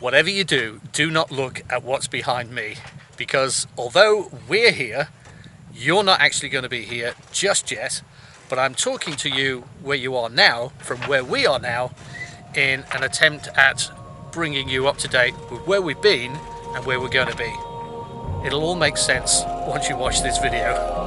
Whatever you do, do not look at what's behind me, because although we're here, you're not actually going to be here just yet, but I'm talking to you where you are now, from where we are now, in an attempt at bringing you up to date with where we've been and where we're going to be. It'll all make sense once you watch this video.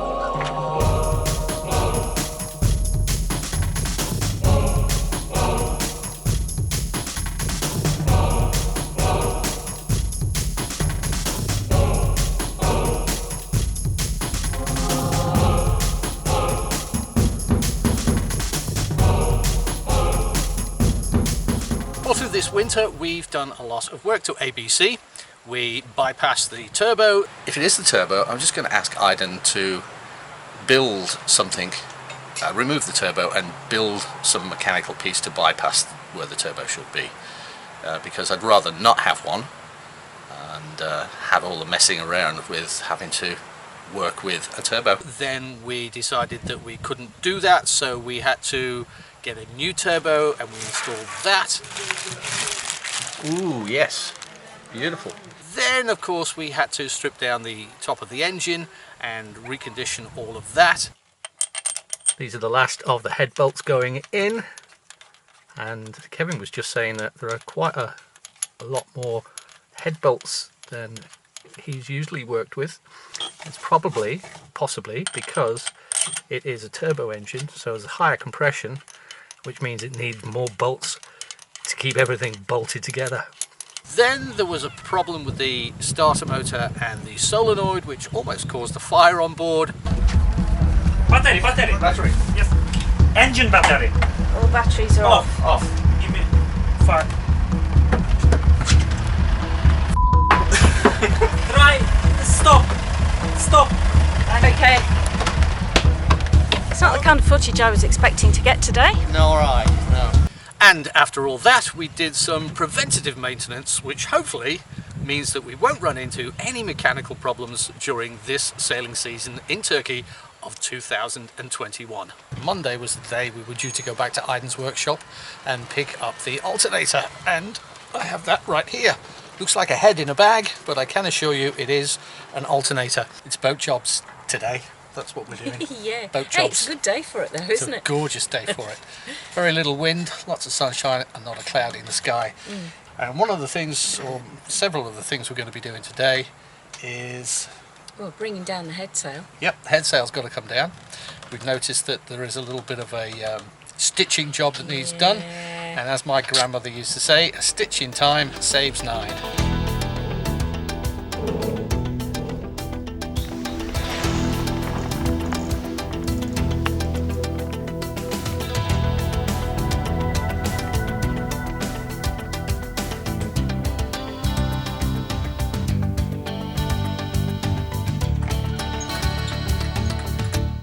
Well, through this winter we've done a lot of work to ABC. We bypassed the turbo. If it is the turbo, I'm just going to ask Aiden to build something, remove the turbo and build some mechanical piece to bypass where the turbo should be, because I'd rather not have one and have all the messing around with having to work with a turbo. Then we decided that we couldn't do that, so we had to get a new turbo and we installed that. Ooh, yes, beautiful. Then of course we had to strip down the top of the engine and recondition all of that. These are the last of the head bolts going in, and Kevin was just saying that there are quite a lot more head bolts than he's usually worked with. It's possibly because it is a turbo engine, so there's a higher compression, which means it needs more bolts to keep everything bolted together. Then there was a problem with the starter motor and the solenoid, which almost caused a fire on board. Battery. Yes. Engine battery. All batteries are off. Off. Give me 5. Try. Stop. Okay. It's not the kind of footage I was expecting to get today. No, right, no. And after all that, we did some preventative maintenance, which hopefully means that we won't run into any mechanical problems during this sailing season in Turkey of 2021. Monday was the day we were due to go back to Aiden's workshop and pick up the alternator, and I have that right here. Looks like a head in a bag, but I can assure you it is an alternator. It's boat jobs today. That's what we're doing. Yeah. Boat jobs. Hey, it's a good day for it though, isn't it? It's a gorgeous day for it. Very little wind, lots of sunshine and not a cloud in the sky. And one of the things, or several of the things we're going to be doing today is... Well, bringing down the head sail. Yep, head sail's got to come down. We've noticed that there is a little bit of a stitching job that needs done. And as my grandmother used to say, a stitch in time saves 9.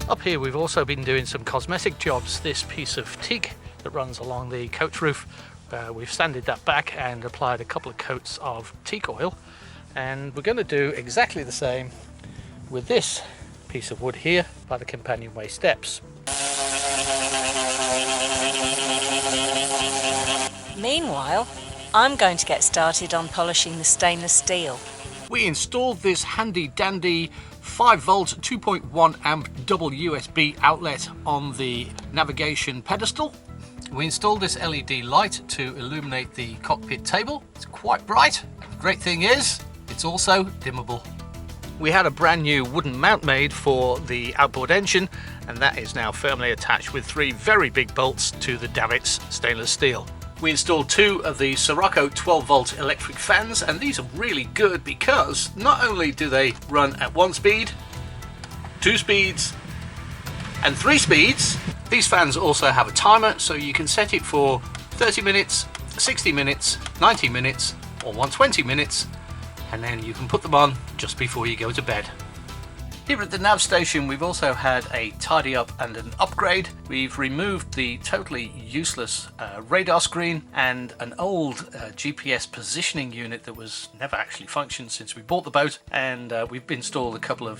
Up here we've also been doing some cosmetic jobs. This piece of teak that runs along the coach roof, we've sanded that back and applied a couple of coats of teak oil, and we're going to do exactly the same with this piece of wood here by the companionway steps. Meanwhile, I'm going to get started on polishing the stainless steel. We installed this handy dandy 5 volt 2.1 amp double USB outlet on the navigation pedestal. We installed this LED light to illuminate the cockpit table. It's quite bright. Great thing is, it's also dimmable. We had a brand new wooden mount made for the outboard engine, and that is now firmly attached with 3 very big bolts to the davits stainless steel. We installed 2 of the Sirocco 12 volt electric fans, and these are really good because not only do they run at 1 speed, 2 speeds and 3 speeds, these fans also have a timer, so you can set it for 30 minutes, 60 minutes, 90 minutes or 120 minutes, and then you can put them on just before you go to bed. Here at the nav station we've also had a tidy up and an upgrade. We've removed the totally useless radar screen and an old GPS positioning unit that was never actually functioned since we bought the boat, and we've installed a couple of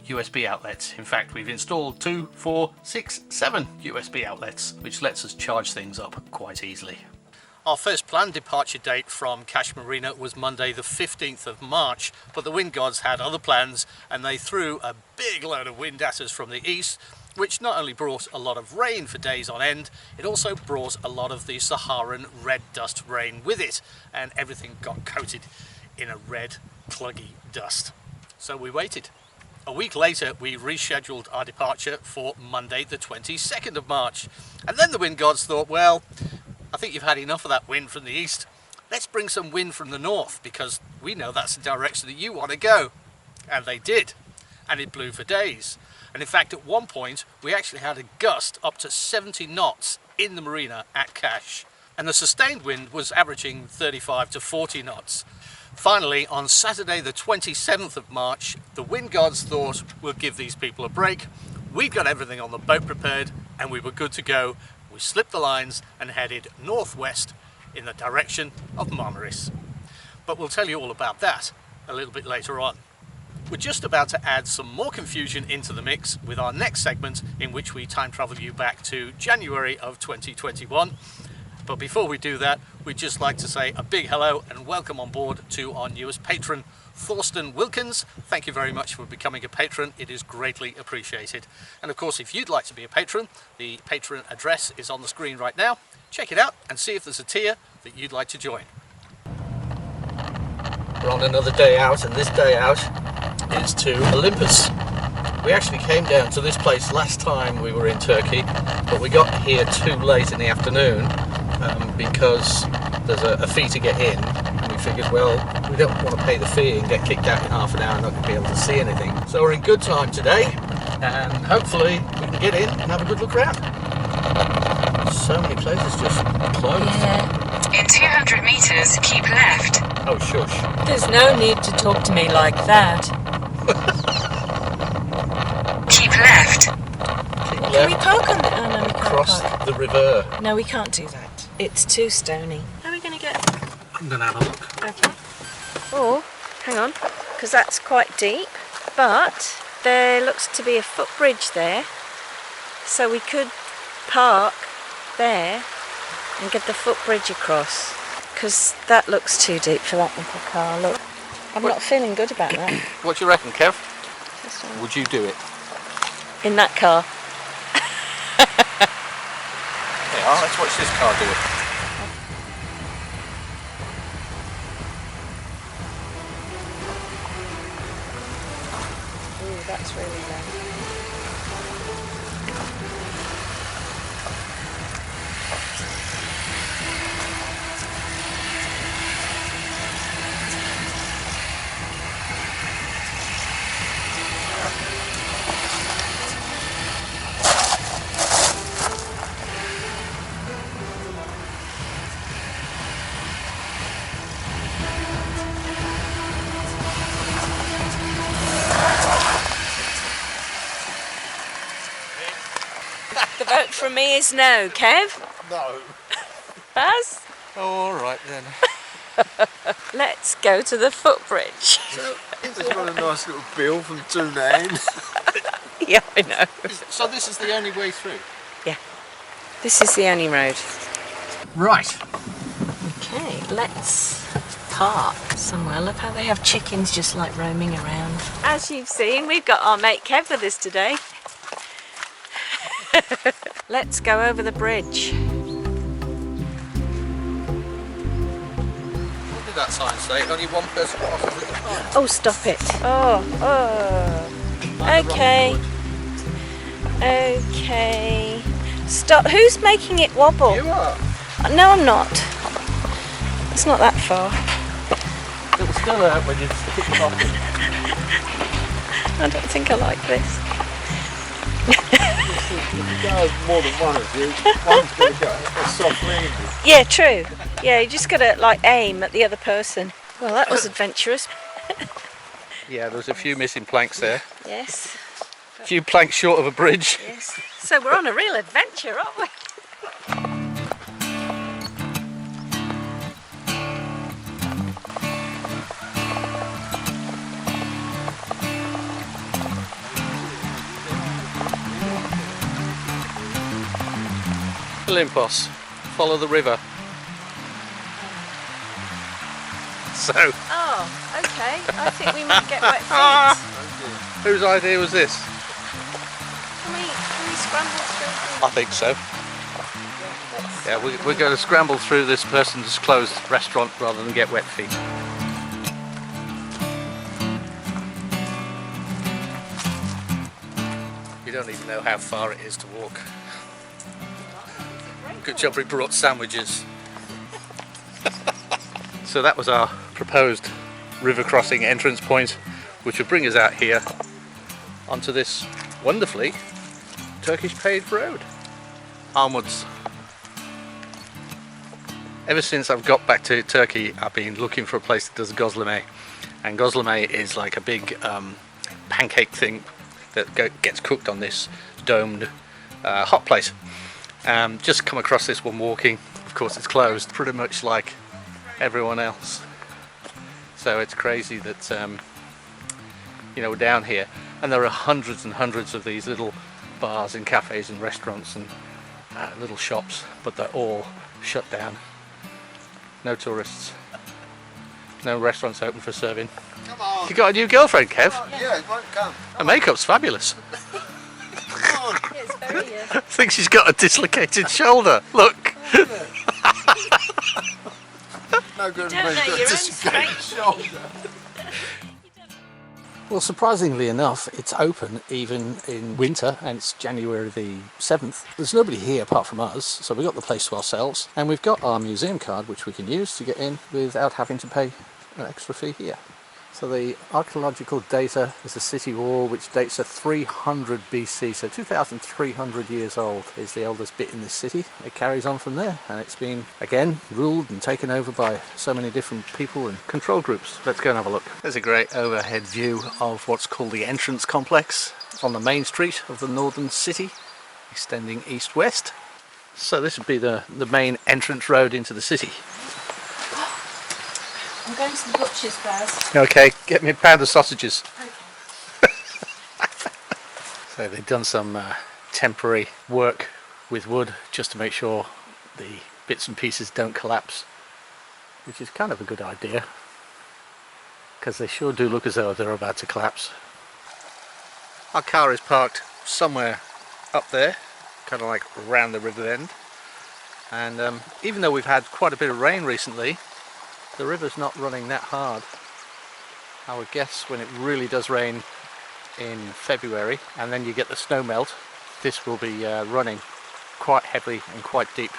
USB outlets. In fact, we've installed 2, 4, 6, 7 USB outlets, which lets us charge things up quite easily. Our first planned departure date from Cache Marina was Monday the 15th of March, but the wind gods had other plans and they threw a big load of wind at us from the east, which not only brought a lot of rain for days on end, it also brought a lot of the Saharan red dust rain with it, and everything got coated in a red cluggy dust. So we waited. A week later we rescheduled our departure for Monday the 22nd of March, and then the wind gods thought, well, I think you've had enough of that wind from the east. Let's bring some wind from the north because we know that's the direction that you want to go. And they did. And it blew for days. And in fact, at one point, we actually had a gust up to 70 knots in the marina at Cache. And the sustained wind was averaging 35 to 40 knots. Finally, on Saturday the 27th of March, the wind gods thought, we'll give these people a break. We'd got everything on the boat prepared and we were good to go. We slipped the lines and headed northwest in the direction of Marmaris. But we'll tell you all about that a little bit later on. We're just about to add some more confusion into the mix with our next segment, in which we time travel you back to January of 2021. But before we do that, we'd just like to say a big hello and welcome on board to our newest patron, Thorsten Wilkins. Thank you very much for becoming a patron. It is greatly appreciated. And of course, if you'd like to be a patron, the patron address is on the screen right now. Check it out and see if there's a tier that you'd like to join. We're on another day out, and this day out is to Olympos. We actually came down to this place last time we were in Turkey, but we got here too late in the afternoon because there's a fee to get in. We figured, well, we don't want to pay the fee and get kicked out in half an hour and not going to be able to see anything. So we're in good time today, and hopefully we can get in and have a good look around. So many places just closed. Yeah. In 200 meters, keep left. Oh, shush. There's no need to talk to me like that. Keep left. Keep Can we left, park on the... Oh, no, we can't across park. the river. No, we can't do that. It's too stony. How are we going to get... I'm going to have a look. Okay. Oh, hang on, because that's quite deep. But there looks to be a footbridge there, so we could park there and get the footbridge across, because that looks too deep for that little car. Look, I'm not feeling good about that. What do you reckon, Kev? Would you do it? In that car. Yeah, let's watch this car do it. Ooh, that's really low. The vote from me is no. Kev? No. Baz? Oh, all right then. Let's go to the footbridge. It's got a nice little bill from 2 Yeah, I know. So this is the only way through? Yeah. This is the only road. Right. Okay, let's park somewhere. Look how they have chickens just like roaming around. As you've seen, we've got our mate Kev with us today. Let's go over the bridge. What did that sign say? Only one person passes at the time. Oh, stop it. Oh. Okay. Okay. Stop. Who's making it wobble? You are. No, I'm not. It's not that far. It was still out when you kicked it off. I don't think I like this. If you go more than one of you, one's going to go a soft landing. Yeah, true. Yeah, you just got to like aim at the other person. Well, that was adventurous. Yeah, there's a few missing planks there. Yes. A few planks short of a bridge. Yes. So we're on a real adventure, aren't we? Olympos. Follow the river. so. Oh, okay. I think we might get wet feet. Whose idea was this? Can we scramble through? I think so. Yeah, we're going to scramble through this person's closed restaurant rather than get wet feet. You don't even know how far it is to walk. Good job we brought sandwiches. So that was our proposed river crossing entrance point, which would bring us out here onto this wonderfully Turkish paved road. Onwards. Ever since I've got back to Turkey, I've been looking for a place that does gozleme, and gozleme is like a big pancake thing that gets cooked on this domed hot plate. Just come across this one walking. Of course it's closed, pretty much like everyone else. So it's crazy that you know, we're down here and there are hundreds and hundreds of these little bars and cafes and restaurants and little shops, but they're all shut down. No tourists, no restaurants open for serving. Come on. You got a new girlfriend, Kev? Yeah, it won't come. Her makeup's fabulous. Come on. It's very. I think she's got a dislocated shoulder. Look. No good Don't know your own straight. shoulder. Well, surprisingly enough, it's open even in winter, and it's January the 7th. There's nobody here apart from us, so we've got the place to ourselves, and we've got our museum card which we can use to get in without having to pay an extra fee here. So the archaeological data is a city wall which dates to 300 BC, so 2,300 years old is the oldest bit in this city. It carries on from there, and it's been again ruled and taken over by so many different people and control groups. Let's go and have a look. There's a great overhead view of what's called the entrance complex on the main street of the northern city, extending east-west. So this would be the main entrance road into the city. I'm going to the butcher's first. Okay, get me a pound of sausages. So they've done some temporary work with wood just to make sure the bits and pieces don't collapse, which is kind of a good idea, because they sure do look as though they're about to collapse. Our car is parked somewhere up there, kind of like around the river end, and even though we've had quite a bit of rain recently, the river's not running that hard. I would guess when it really does rain in February and then you get the snow melt, this will be running quite heavily and quite deep.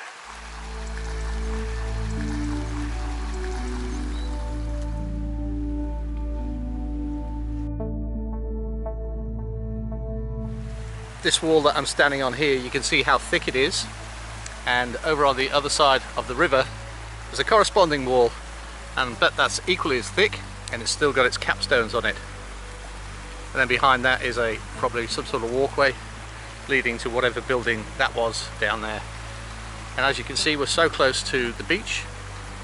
This wall that I'm standing on here, you can see how thick it is, and over on the other side of the river there's a corresponding wall, and that's equally as thick, and it's still got its capstones on it. And then behind that is probably some sort of walkway leading to whatever building that was down there. And as you can see, we're so close to the beach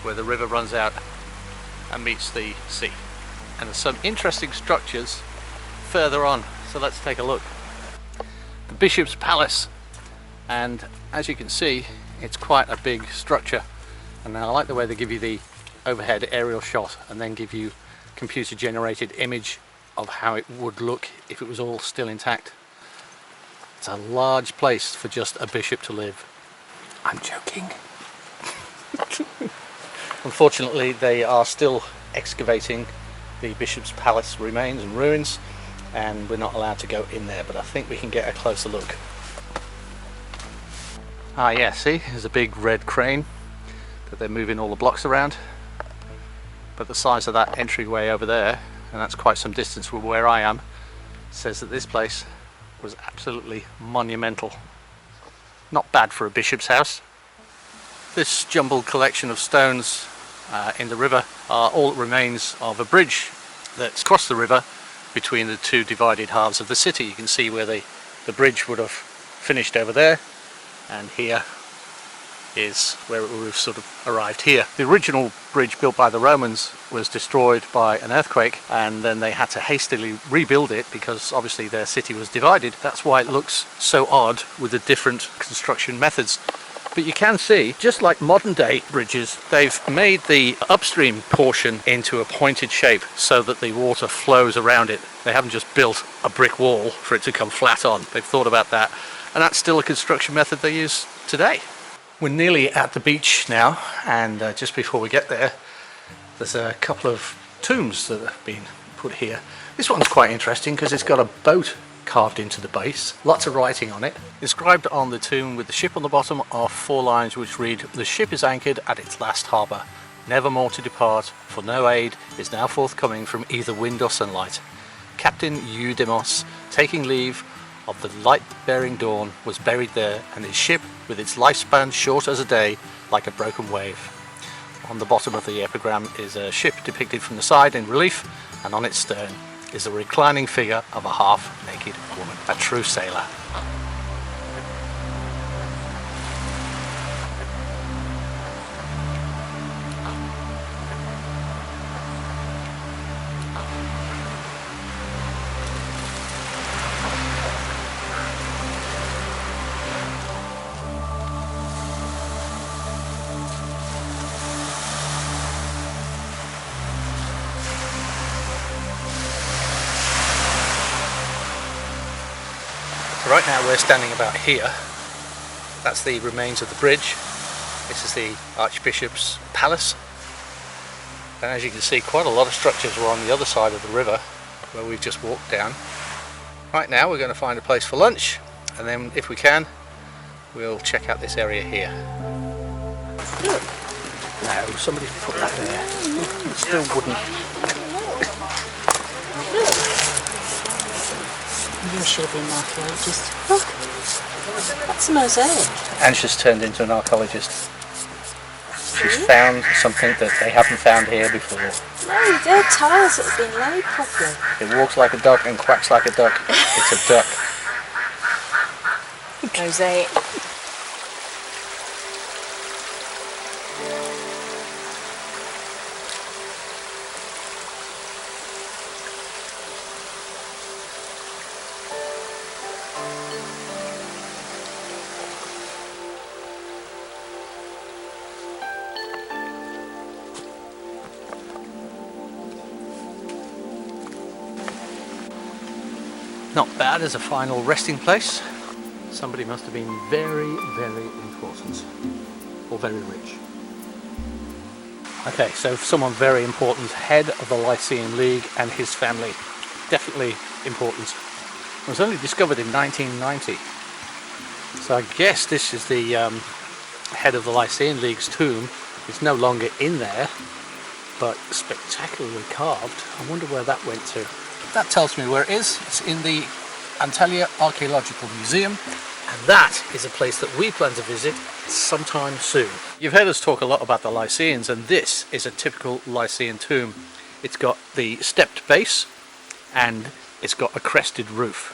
where the river runs out and meets the sea. And there's some interesting structures further on, so let's take a look. The Bishop's Palace, and as you can see, it's quite a big structure. And I like the way they give you the overhead aerial shot and then give you computer generated image of how it would look if it was all still intact. It's a large place for just a bishop to live. I'm joking. Unfortunately, they are still excavating the Bishop's Palace remains and ruins, and we're not allowed to go in there, but I think we can get a closer look. Ah yeah, see, there's a big red crane that they're moving all the blocks around. But the size of that entryway over there, and that's quite some distance from where I am, says that this place was absolutely monumental. Not bad for a bishop's house. This jumbled collection of stones in the river are all that remains of a bridge that's crossed the river between the two divided halves of the city. You can see where the bridge would have finished over there, and here is where it would have sort of arrived here. The original bridge built by the Romans was destroyed by an earthquake, and then they had to hastily rebuild it because obviously their city was divided. That's why it looks so odd with the different construction methods. But you can see, just like modern day bridges, they've made the upstream portion into a pointed shape so that the water flows around it. They haven't just built a brick wall for it to come flat on. They've thought about that, and that's still a construction method they use today. We're nearly at the beach now, and just before we get there, there's a couple of tombs that have been put here. This one's quite interesting because it's got a boat carved into the base, lots of writing on it. Inscribed on the tomb with the ship on the bottom are 4 lines which read, "The ship is anchored at its last harbour, never more to depart, for no aid is now forthcoming from either wind or sunlight. Captain Eudemos, taking leave of the light-bearing dawn, was buried there, and his ship, with its lifespan short as a day, like a broken wave." On the bottom of the epigram is a ship depicted from the side in relief, and on its stern is the reclining figure of a half-naked woman, a true sailor. Right now we're standing about here. That's the remains of the bridge. This is the Archbishop's Palace. And as you can see, quite a lot of structures were on the other side of the river where we've just walked down. Right now we're going to find a place for lunch, and then if we can, we'll check out this area here. Look. No, somebody put that there. It still wouldn't. You should be an archaeologist. Look, that's a mosaic. And she's turned into an archaeologist. She's found something that they haven't found here before. No, they're tiles that have been laid properly. It walks like a duck and quacks like a duck. It's a duck. Mosaic. Not bad as a final resting place. Somebody must have been very, very important, or very rich. Okay, so someone very important, head of the Lycian League and his family. Definitely important. It was only discovered in 1990. So I guess this is the head of the Lycian League's tomb. It's no longer in there, but spectacularly carved. I wonder where that went to. That tells me where it is. It's in the Antalya Archaeological Museum, and that is a place that we plan to visit sometime soon. You've heard us talk a lot about the Lycians, and this is a typical Lycian tomb. It's got the stepped base and it's got a crested roof.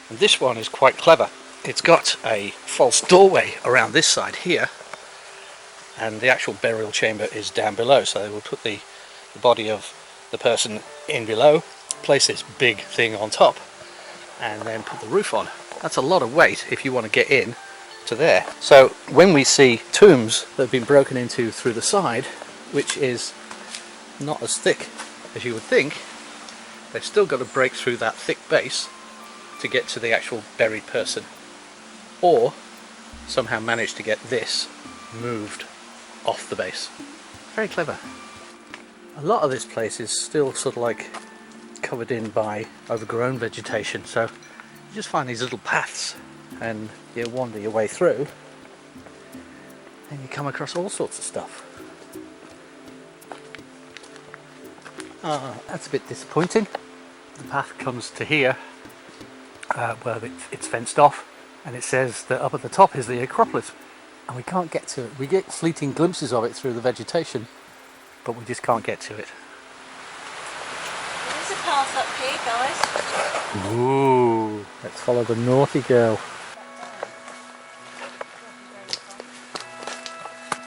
And this one is quite clever. It's got a false doorway around this side here, and the actual burial chamber is down below, so they will put the body of the person in below, place this big thing on top, and then put the roof on. That's a lot of weight if you want to get in to there. So when we see tombs that have been broken into through the side, which is not as thick as you would think, they've still got to break through that thick base to get to the actual buried person, or somehow manage to get this moved off the base. Very clever. A lot of this place is still sort of like covered in by overgrown vegetation, so you just find these little paths and you wander your way through and you come across all sorts of stuff. That's a bit disappointing. The path comes to here where it's fenced off, and it says that up at the top is the Acropolis, and we can't get to it. We get fleeting glimpses of it through the vegetation, but we just can't get to it. There's a path up here, guys. Ooh, let's follow the naughty girl.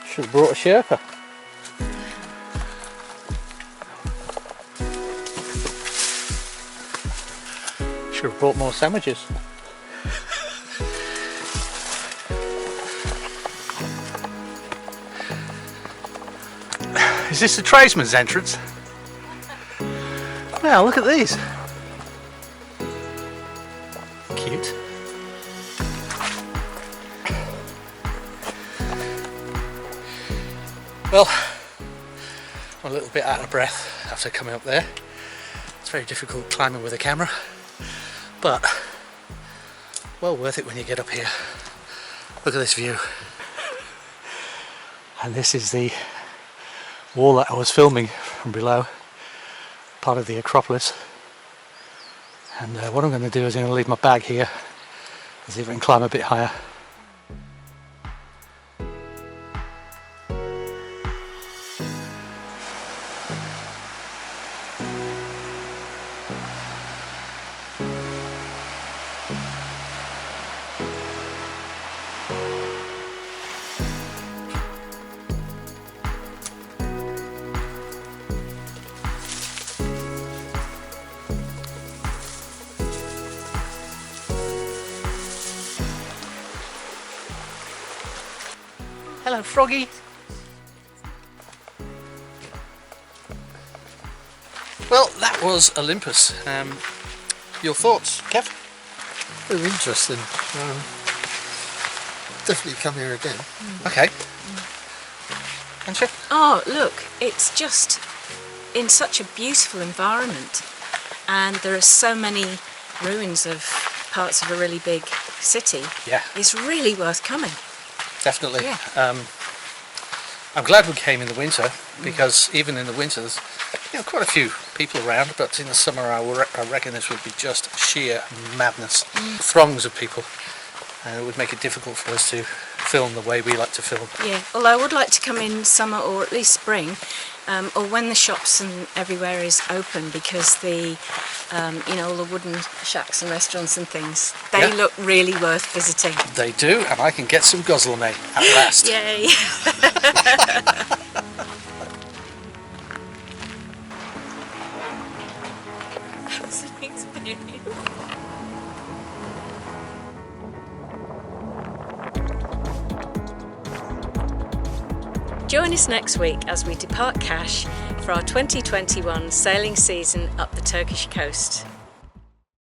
Should have brought a Sherpa. Should have brought more sandwiches. Is this the tradesman's entrance? Wow, look at these. Cute. Well, I'm a little bit out of breath after coming up there. It's very difficult climbing with a camera, but well worth it when you get up here. Look at this view. And this is the wall that I was filming from below, part of the Acropolis. And what I'm going to do is I'm going to leave my bag here and see if I can climb a bit higher. Hello, Froggy. Well, that was Olympos. Your thoughts, Kev? Very interesting. Definitely come here again. Okay. And you? Oh, look, it's just in such a beautiful environment, and there are so many ruins of parts of a really big city. Yeah. It's really worth coming. Definitely. Yeah. I'm glad we came in the winter, because even in the winter there's quite a few people around, but in the summer I reckon this would be just sheer madness. Throngs of people, and it would make it difficult for us to film the way we like to film. Yeah, although I would like to come in summer or at least spring, or when the shops and everywhere is open, because the all the wooden shacks and restaurants and things, they look really worth visiting. They do, and I can get some gozleme at last. Yay! That's an experience. Join us next week as we depart Kaş for our 2021 sailing season up the Turkish coast.